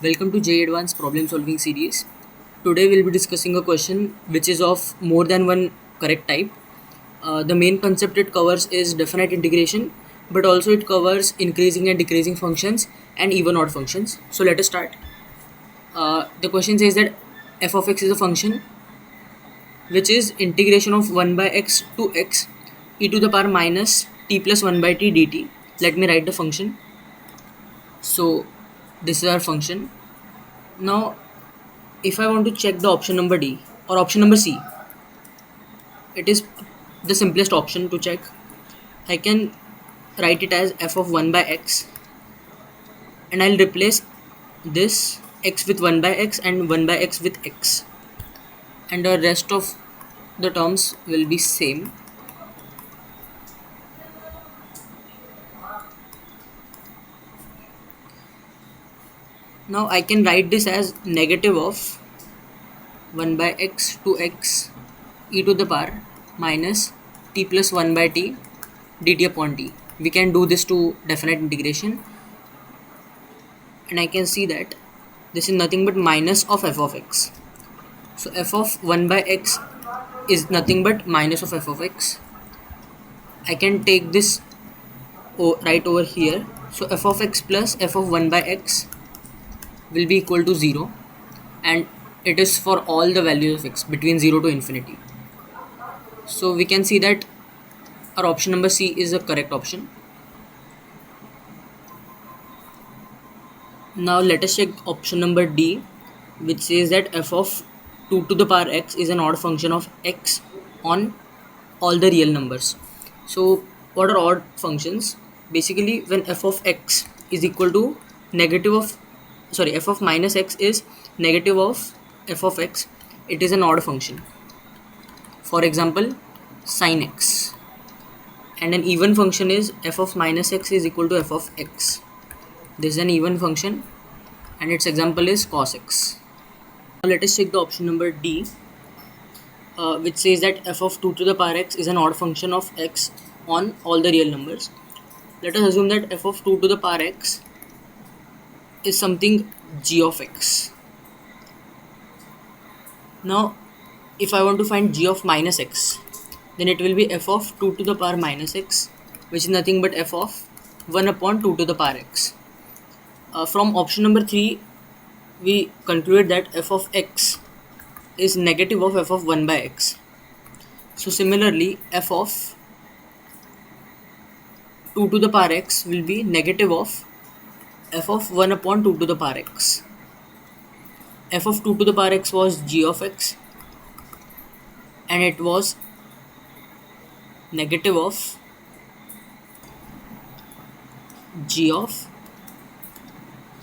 Welcome to J Advanced Problem Solving series. Today we'll be discussing a question which is of more than one correct type. The main concept it covers is definite integration, but also it covers increasing and decreasing functions and even odd functions. So let us start. The question says that f of x is a function which is integration of 1 by x to x e to the power minus t plus 1 by t dt. Let me write the function. So this is our function. Now if I want to check the option number D or option number C, it is the simplest option to check. I can write it as f of 1 by x, and I'll replace this x with 1 by x and 1 by x with x, and the rest of the terms will be same. Now I can write this as negative of 1 by x to x e to the power minus t plus 1 by t dt upon t. We can do this to definite integration, and I can see that this is nothing but minus of f of x. So f of 1 by x is nothing but minus of f of x. I can take this right over here. So f of x plus f of 1 by x will be equal to 0, and it is for all the values of x between 0 to infinity. So we can see that our option number C is the correct option. Now let us check option number D, which says that f of 2 to the power x is an odd function of x on all the real numbers. So what are odd functions? Basically, when f of x is equal to f of minus x is negative of f of x, it is an odd function. For example, sin x. And an even function is f of minus x is equal to f of x. This is an even function, and its example is cos x. Now let us check the option number D, which says that f of 2 to the power x is an odd function of x on all the real numbers. Let us assume that f of 2 to the power x is something g of x. Now if I want to find g of minus x, then it will be f of 2 to the power minus x, which is nothing but f of 1 upon 2 to the power x. From option number 3, we concluded that f of x is negative of f of 1 by x. So similarly, f of 2 to the power x will be negative of f of 1 upon 2 to the power x. F of 2 to the power x was g of x, and it was negative of g of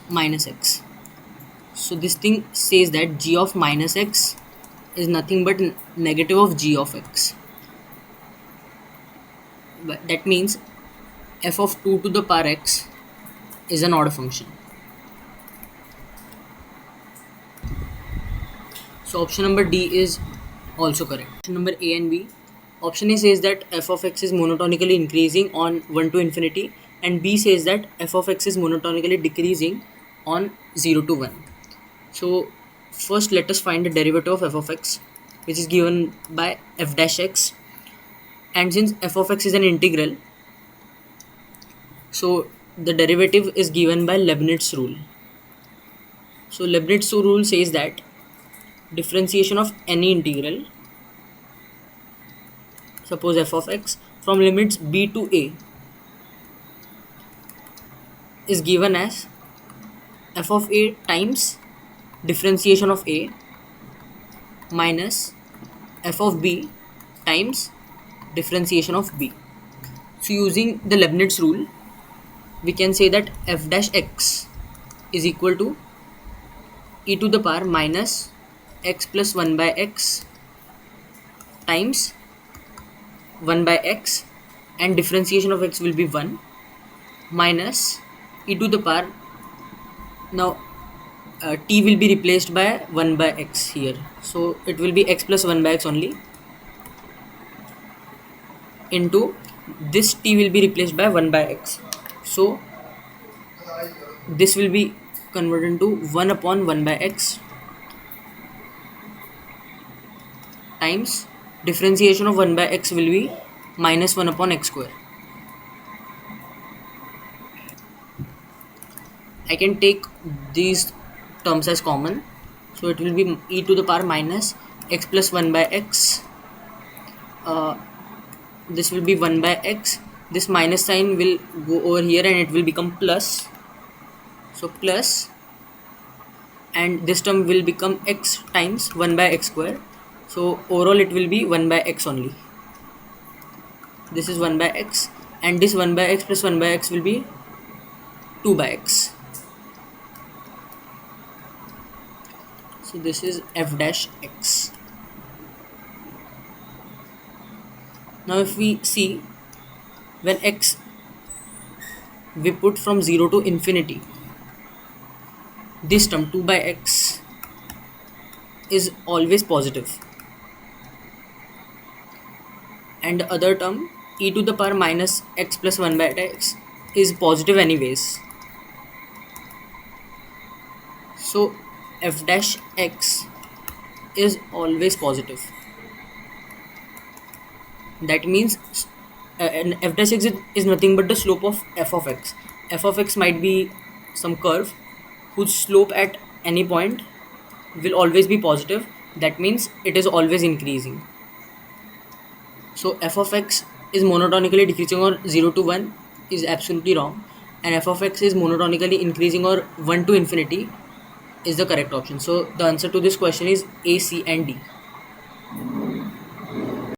minus x. So this thing says that g of minus x is nothing but negative of g of x. But that means f of 2 to the power x is an odd function. So option number D is also correct. Option number A and B. Option A says that f of x is monotonically increasing on 1 to infinity, and B says that f of x is monotonically decreasing on 0 to 1. So first let us find the derivative of f of x, which is given by f dash x, and since f of x is an integral, so the derivative is given by Leibniz rule. So Leibniz rule says that differentiation of any integral, suppose f of x, from limits b to a is given as f of a times differentiation of a minus f of b times differentiation of b. So using the Leibniz rule, we can say that f dash x is equal to e to the power minus x plus 1 by x times 1 by x, and differentiation of x will be 1 minus e to the power, now t will be replaced by 1 by x here, so it will be x plus 1 by x only, into this t will be replaced by 1 by x. So this will be converted into 1 upon 1 by x times differentiation of 1 by x will be minus 1 upon x square. I can take these terms as common, so it will be e to the power minus x plus 1 by x. This will be 1 by x. This minus sign will go over here and it will become plus. So plus, and this term will become x times 1 by x square. So overall it will be 1 by x only. This is 1 by x, and this 1 by x plus 1 by x will be 2 by x. So this is f dash x. Now if we see, when x we put from 0 to infinity, this term 2 by x is always positive, and the other term e to the power minus x plus 1 by x is positive anyways. So f dash x is always positive. That means and f dash x is nothing but the slope of f of x. F of x might be some curve whose slope at any point will always be positive. That means it is always increasing. So f of x is monotonically decreasing or 0 to 1 is absolutely wrong, and f of x is monotonically increasing or 1 to infinity is the correct option. So the answer to this question is A, C and D.